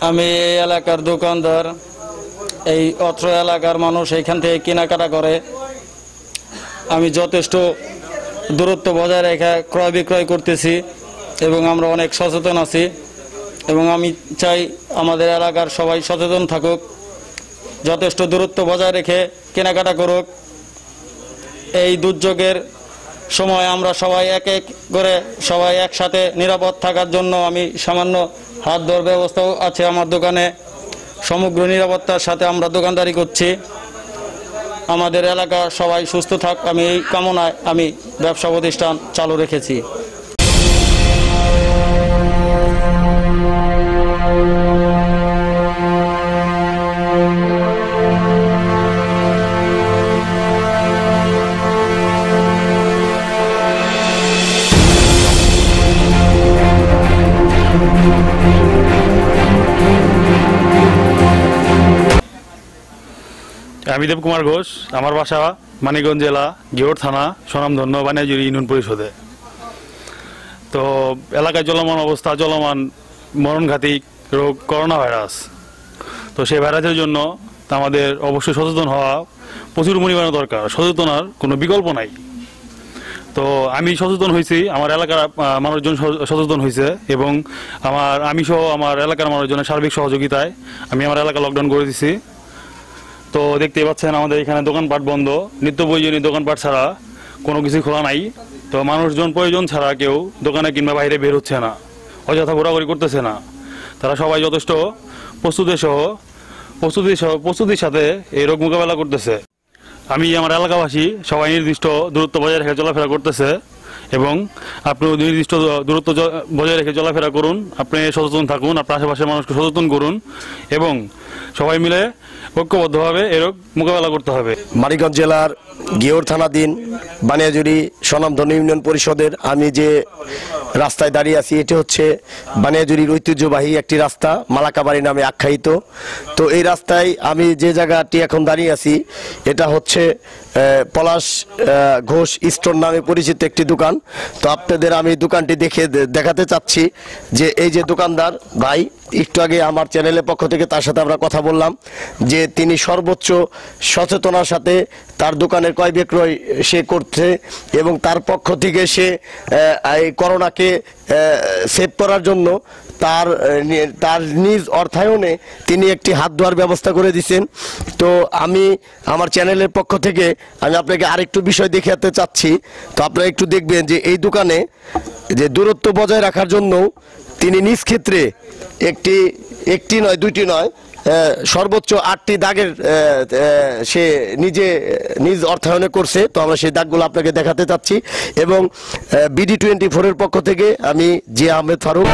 আমি এই এলাকার দোকানদার। এই অত্র এলাকার মানুষ এইখান থেকে কেনাকাটা করে। আমি যথেষ্ট দূরত্ব বজায় রেখে ক্রয় বিক্রয় করতেছি এবং আমরা অনেক সচেতন আছি এবং আমি চাই আমাদের এলাকার সবাই সচেতন থাকুক, যথেষ্ট দূরত্ব বজায় রেখে কেনাকাটা করুক। এই দুর্যোগের সময় আমরা সবাই এক এক করে সবাই একসাথে নিরাপদ থাকার জন্য আমি সামান্য হাত ধোয়ার ব্যবস্থাও আছে আমার দোকানে। সমগ্র নিরাপত্তার সাথে আমরা দোকানদারি করছি। আমাদের এলাকা সবাই সুস্থ থাক, আমি এই কামনায় আমি ব্যবসা প্রতিষ্ঠান চালু রেখেছি। আমি দেব কুমার ঘোষ, আমার বাসা মানিকগঞ্জ জেলা গেওর থানা স্বনামধন্য বানিয়াজুরি ইউনিয়ন পরিষদে। তো এলাকায় চলমান মরণঘাতী রোগ করোনা ভাইরাস। তো সেই ভাইরাসের জন্য আমাদের অবশ্যই সচেতন হওয়া প্রচুর পরিমাণে দরকার। সচেতনার কোনো বিকল্প নাই। তো আমি সচেতন হয়েছি, আমার এলাকার মানুষজন সচেতন হয়েছে এবং আমি সহ আমার এলাকার মানুষজনের সার্বিক সহযোগিতায় আমি আমার এলাকা লকডাউন করে দিছি। তো দেখতেই পাচ্ছেন আমাদের এখানে দোকানপাট বন্ধ, নিত্য প্রয়োজনীয় দোকানপাট ছাড়া কোনো কিছু খোলা নাই। তো মানুষজন প্রয়োজন ছাড়া কেউ দোকানে কিংবা বাইরে বের হচ্ছে না, অযথা ঘোরাঘুরি করতেছে না। তারা সবাই যথেষ্ট প্রস্তুতির সাথে এই রোগ মোকাবেলা করতেছে। আমি আমার এলাকাবাসী সবাই নির্দিষ্ট দূরত্ব বজায় রেখে চলাফেরা করতেছে এবং আপনিও নির্দিষ্ট দূরত্ব বজায় রেখে চলাফেরা করুন। আপনি সচেতন থাকুন, আপনার আশেপাশের মানুষকে সচেতন করুন এবং সবাই মিলে ঐক্যবদ্ধভাবে এ রোগ মোকাবেলা করতে হবে। মানিকগঞ্জ জেলার গেওর থানাধীন বানিয়াজুরি স্বনামধন্য ইউনিয়ন পরিষদের আমি যে রাস্তায় দাঁড়িয়ে আছি, এটি হচ্ছে বানিয়াজুরির ঐতিহ্যবাহী একটি রাস্তা, মালাকাবাড়ি নামে আখ্যায়িত। তো এই রাস্তায় আমি যে জায়গাটি এখন দাঁড়িয়ে আছি এটা হচ্ছে পলাশ ঘোষ স্টোর নামে পরিচিত একটি দোকান। তো আপনাদের আমি দোকানটি দেখাতে চাচ্ছি যে এই যে দোকানদার ভাই, একটু আগে আমার চ্যানেলের পক্ষ থেকে তার সাথে আমরা কথা বললাম যে তিনি সর্বোচ্চ সচেতনার সাথে তার দোকানের ক্রয় বিক্রয় সে করছে এবং তার পক্ষ থেকে সে এই করোনাকে সেভ করার জন্য তার নিজ অর্থায়নে তিনি একটি হাত ধোয়ার ব্যবস্থা করে দিয়েছেন। তো আমি আমার চ্যানেলের পক্ষ থেকে আমি আপনাকে আরেকটু বিষয় দেখাতে চাচ্ছি। তো আপনারা একটু দেখবেন যে এই দোকানে যে দূরত্ব বজায় রাখার জন্য তিনি নিজ ক্ষেত্রে একটি নয় দুইটি নয় সর্বোচ্চ 8টি দাগের সে নিজ অর্থায়নে করছে। তো আমরা সেই দাগগুলো আপনাকে দেখাতে চাচ্ছি এবং BD24 এর পক্ষ থেকে আমি জিয়া আহমেদ ফারুক।